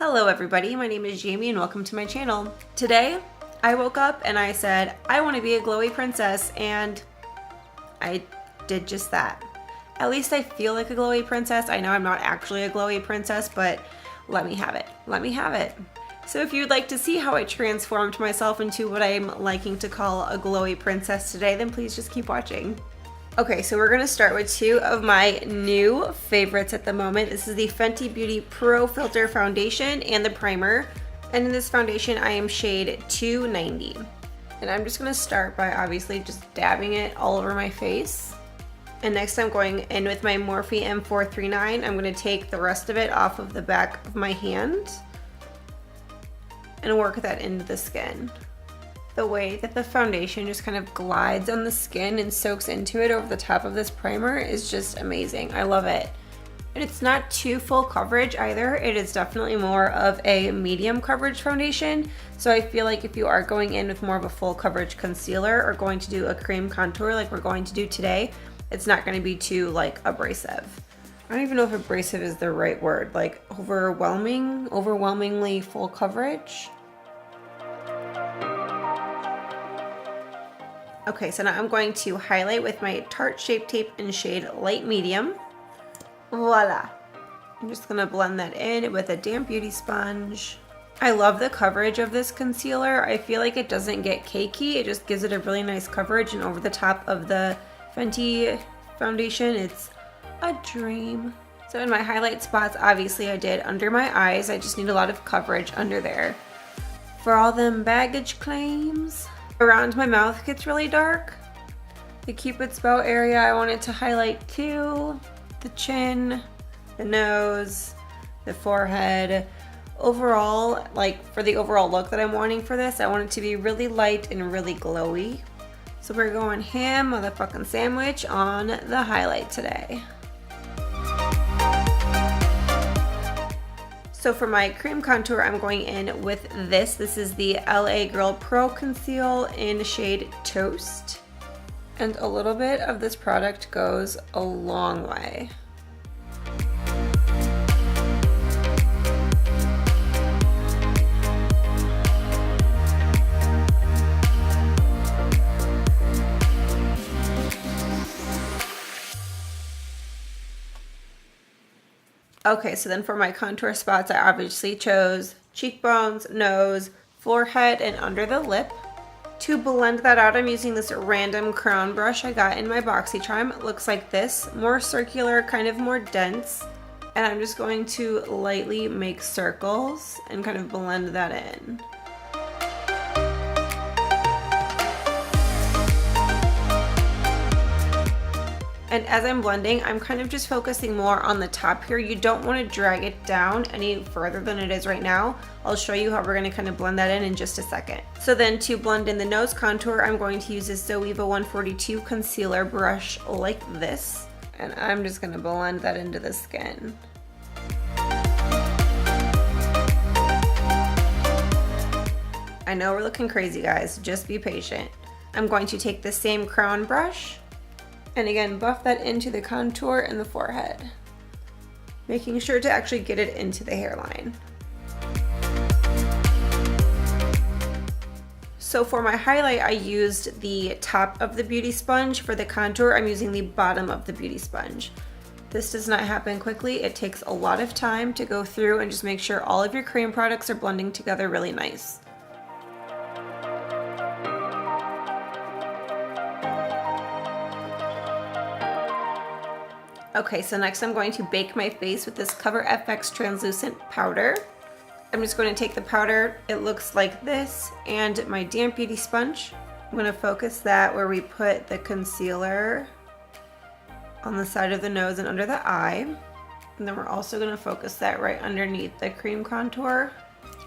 Hello everybody, my name is Jamie and welcome to my channel. Today, I woke up and I said, I want to be a glowy princess, and I did just that. At least I feel like a glowy princess. I know I'm not actually a glowy princess, but let me have it. Let me have it. So if you'd like to see how I transformed myself into what I'm liking to call a glowy princess today, then please just keep watching. Okay, so we're gonna start with two of my new favorites at the moment. This is the Fenty Beauty Pro Filter Foundation and the primer. And in this foundation, I am shade 290. And I'm just gonna start by obviously just dabbing it all over my face. And next I'm going in with my Morphe M439. I'm gonna take the rest of it off of the back of my hand and work that into the skin. The way that the foundation just kind of glides on the skin and soaks into it over the top of this primer is just amazing. I love it. And it's not too full coverage either. It is definitely more of a medium coverage foundation. So I feel like if you are going in with more of a full coverage concealer or going to do a cream contour like we're going to do today, it's not going to be too like abrasive. I don't even know if abrasive is the right word, like overwhelmingly full coverage. Okay, so now I'm going to highlight with my Tarte Shape Tape in shade Light Medium. Voila. I'm just gonna blend that in with a damp beauty sponge. I love the coverage of this concealer. I feel like it doesn't get cakey. It just gives it a really nice coverage, and over the top of the Fenty foundation, it's a dream. So in my highlight spots, obviously I did under my eyes. I just need a lot of coverage under there. For all them baggage claims. Around my mouth gets really dark. The Cupid's bow area I wanted to highlight too. The chin, the nose, the forehead. Overall, like for the overall look that I'm wanting for this, I want it to be really light and really glowy. So we're going ham motherfucking sandwich on the highlight today. So for my cream contour, I'm going in with this. This is the LA Girl Pro Conceal in shade Toast. And a little bit of this product goes a long way. Okay, so then for my contour spots, I obviously chose cheekbones, nose, forehead, and under the lip. To blend that out, I'm using this random crown brush I got in my BoxyCharm. It looks like this, more circular, kind of more dense. And I'm just going to lightly make circles and kind of blend that in. And as I'm blending, I'm kind of just focusing more on the top here. You don't want to drag it down any further than it is right now. I'll show you how we're going to kind of blend that in just a second. So then to blend in the nose contour, I'm going to use this Zoeva 142 concealer brush like this. And I'm just going to blend that into the skin. I know we're looking crazy, guys. Just be patient. I'm going to take the same crown brush and again, buff that into the contour and the forehead, making sure to actually get it into the hairline. So for my highlight, I used the top of the beauty sponge. For the contour, I'm using the bottom of the beauty sponge. This does not happen quickly. It takes a lot of time to go through and just make sure all of your cream products are blending together really nice. Okay, so next I'm going to bake my face with this Cover FX translucent powder. I'm just going to take the powder, it looks like this, and my damp beauty sponge. I'm going to focus that where we put the concealer on the side of the nose and under the eye. And then we're also going to focus that right underneath the cream contour.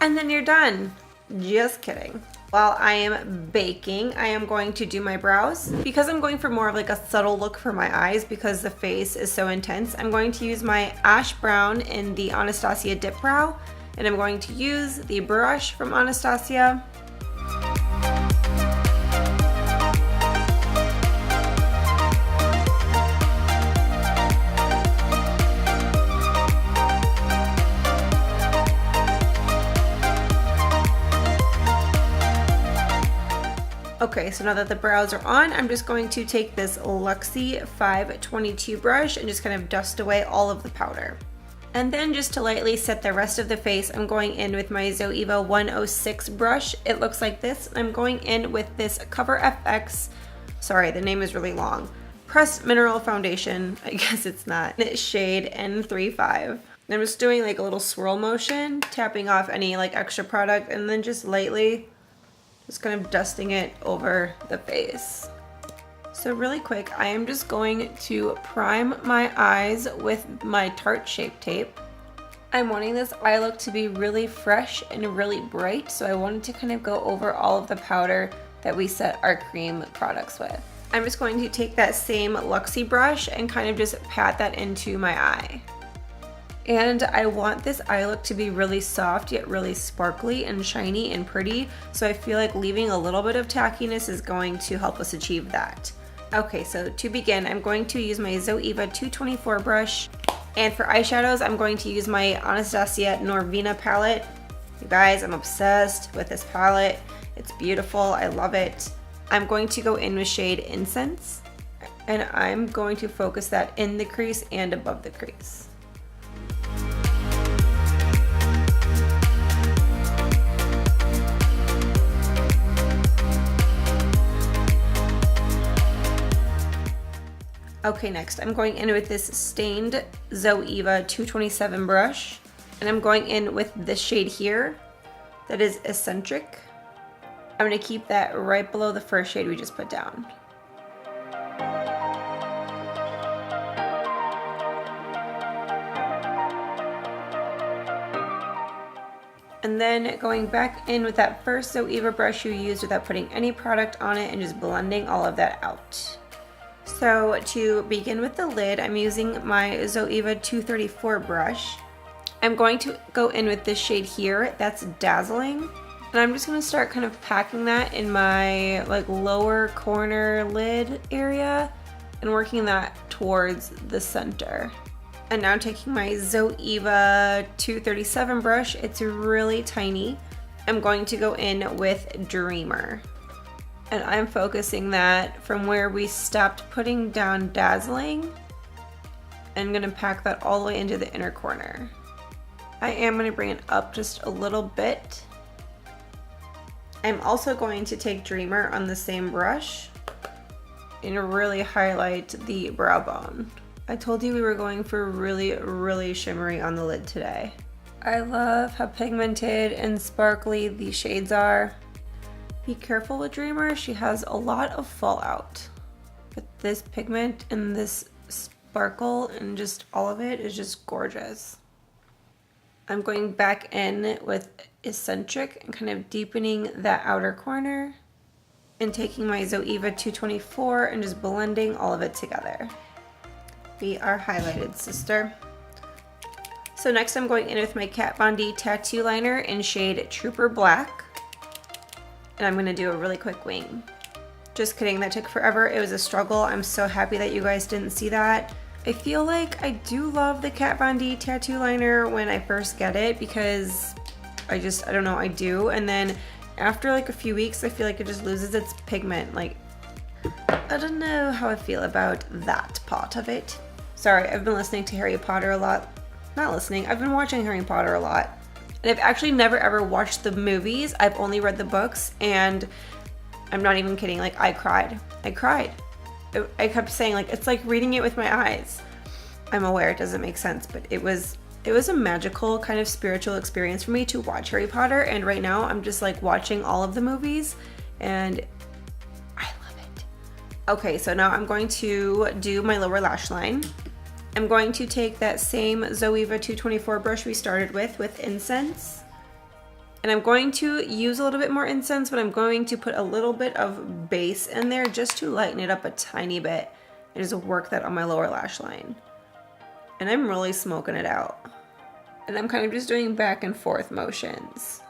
And then you're done. Just kidding. While I am baking, I am going to do my brows. Because I'm going for more of like a subtle look for my eyes because the face is so intense, I'm going to use my ash brown in the Anastasia Dip Brow, and I'm going to use the brush from Anastasia. Okay, so now that the brows are on, I'm just going to take this Luxie 522 brush and just kind of dust away all of the powder. And then just to lightly set the rest of the face, I'm going in with my Zoeva 106 brush. It looks like this. I'm going in with this Cover FX, sorry, the name is really long, Pressed Mineral Foundation, I guess it's not, shade N35. I'm just doing like a little swirl motion, tapping off any like extra product, and then just lightly just kind of dusting it over the face. So really quick, I am just going to prime my eyes with my Tarte Shape Tape. I'm wanting this eye look to be really fresh and really bright, so I wanted to kind of go over all of the powder that we set our cream products with. I'm just going to take that same Luxie brush and kind of just pat that into my eye. And I want this eye look to be really soft yet really sparkly and shiny and pretty, so I feel like leaving a little bit of tackiness is going to help us achieve that. Okay, so to begin, I'm going to use my Zoeva 224 brush, and for eyeshadows, I'm going to use my Anastasia Norvina palette. You guys, I'm obsessed with this palette. It's beautiful, I love it. I'm going to go in with shade Incense, and I'm going to focus that in the crease and above the crease. Okay, next I'm going in with this stained Zoeva 227 brush, and I'm going in with this shade here that is Eccentric. I'm going to keep that right below the first shade we just put down. And then going back in with that first Zoeva brush you used without putting any product on it and just blending all of that out. So to begin with the lid, I'm using my Zoeva 234 brush. I'm going to go in with this shade here, that's Dazzling. And I'm just going to start kind of packing that in my like lower corner lid area and working that towards the center. And now taking my Zoeva 237 brush, it's really tiny. I'm going to go in with Dreamer. And I'm focusing that from where we stopped putting down Dazzling. I'm gonna pack that all the way into the inner corner. I am gonna bring it up just a little bit. I'm also going to take Dreamer on the same brush and really highlight the brow bone. I told you we were going for really shimmery on the lid today. I love how pigmented and sparkly these shades are. Be careful with Dreamer, she has a lot of fallout. But this pigment and this sparkle and just all of it is just gorgeous. I'm going back in with Eccentric and kind of deepening that outer corner and taking my Zoeva 224 and just blending all of it together. We are highlighted, sister. So next I'm going in with my Kat Von D tattoo liner in shade Trooper Black. And I'm gonna do a really quick wing. Just kidding, that took forever. It was a struggle. I'm so happy that you guys didn't see that. I feel like I do love the Kat Von D tattoo liner when I first get it because I don't know, I do. And then after like a few weeks, I feel like it just loses its pigment. Like, I don't know how I feel about that part of it. Sorry, I've been listening to Harry Potter a lot. Not listening, I've been watching Harry Potter a lot. And I've actually never ever watched the movies. I've only read the books, and I'm not even kidding, like I cried. I cried. I kept saying like, it's like reading it with my eyes. I'm aware it doesn't make sense, but it was a magical kind of spiritual experience for me to watch Harry Potter, and right now I'm just like watching all of the movies and I love it. Okay, so now I'm going to do my lower lash line. I'm going to take that same Zoeva 224 brush we started with Incense. And I'm going to use a little bit more incense, but I'm going to put a little bit of base in there just to lighten it up a tiny bit and just work that on my lower lash line. And I'm really smoking it out. And I'm kind of just doing back and forth motions.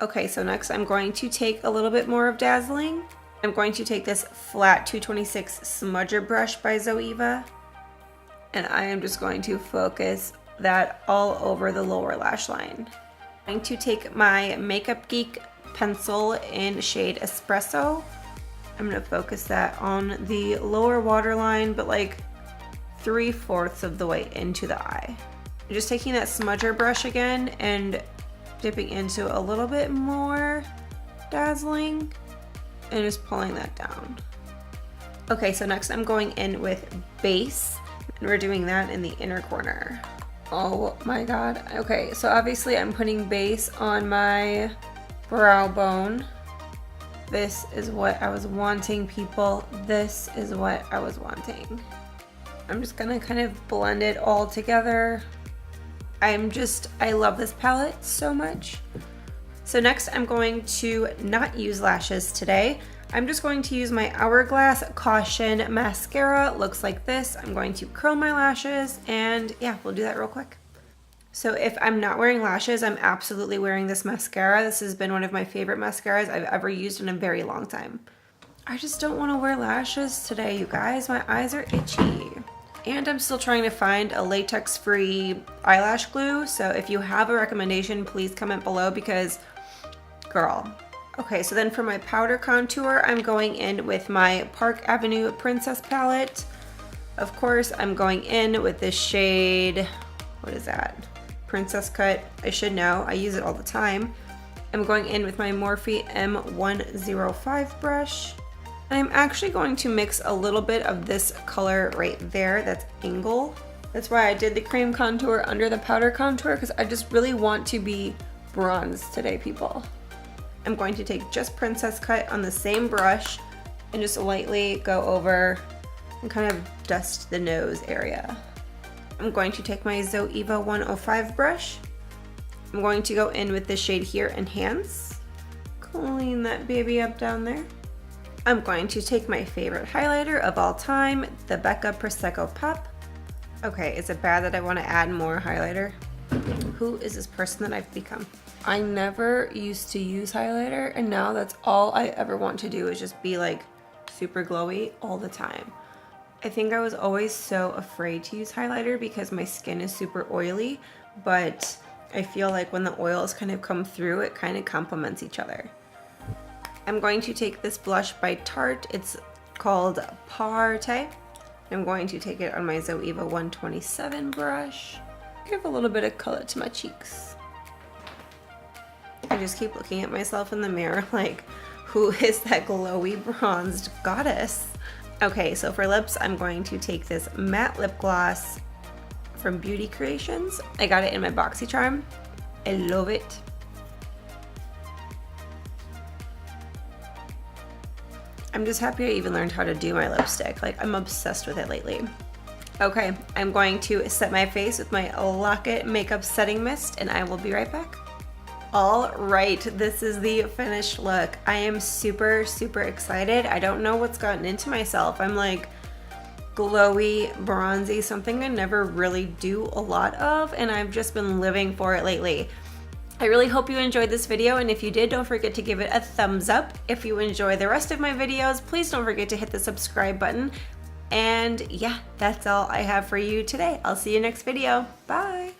Okay, so next I'm going to take a little bit more of Dazzling. I'm going to take this flat 226 smudger brush by Zoeva. And I am just going to focus that all over the lower lash line. I'm going to take my Makeup Geek pencil in shade Espresso, I'm gonna focus that on the lower waterline, but like 3/4 of the way into the eye. I'm just taking that smudger brush again and dipping into a little bit more dazzling and just pulling that down. Okay, so next I'm going in with base, and we're doing that in the inner corner. Oh my god. Okay, so obviously I'm putting base on my brow bone. This is what I was wanting, people. This is what I was wanting. I'm just gonna kind of blend it all together. I love this palette so much. So next I'm going to not use lashes today. I'm just going to use my Hourglass Caution mascara. Looks like this. I'm going to curl my lashes, and yeah, we'll do that real quick. So if I'm not wearing lashes, I'm absolutely wearing this mascara. This has been one of my favorite mascaras I've ever used in a very long time. I just don't want to wear lashes today, you guys. My eyes are itchy. And I'm still trying to find a latex-free eyelash glue. So if you have a recommendation, please comment below because, girl. Okay, so then for my powder contour, I'm going in with my Park Avenue Princess palette. Of course, I'm going in with this shade, what is that? Princess Cut. I should know, I use it all the time. I'm going in with my Morphe M105 brush. And I'm actually going to mix a little bit of this color right there, that's Angle. That's why I did the cream contour under the powder contour, because I just really want to be bronzed today, people. I'm going to take just Princess Cut on the same brush and just lightly go over and kind of dust the nose area. I'm going to take my Zoeva 105 brush. I'm going to go in with this shade here, Enhance. Clean that baby up down there. I'm going to take my favorite highlighter of all time, the BECCA Prosecco Pop. Okay, is it bad that I want to add more highlighter? Who is this person that I've become? I never used to use highlighter, and now that's all I ever want to do is just be like super glowy all the time. I think I was always so afraid to use highlighter because my skin is super oily, but I feel like when the oils kind of come through, it kind of complements each other. I'm going to take this blush by Tarte. It's called TARTE. I'm going to take it on my Zoeva 127 brush. Give a little bit of color to my cheeks. I just keep looking at myself in the mirror like, who is that glowy bronzed goddess? Okay, so for lips, I'm going to take this matte lip gloss from Beauty Creations. I got it in my BoxyCharm. I love it. I'm just happy I even learned how to do my lipstick. Like, I'm obsessed with it lately. Okay, I'm going to set my face with my Lock-It Makeup Setting Mist, and I will be right back. All right, this is the finished look. I am super, super excited. I don't know what's gotten into myself. I'm like glowy, bronzy, something I never really do a lot of, and I've just been living for it lately. I really hope you enjoyed this video, and if you did, don't forget to give it a thumbs up. If you enjoy the rest of my videos, please don't forget to hit the subscribe button. And yeah, that's all I have for you today. I'll see you next video. Bye.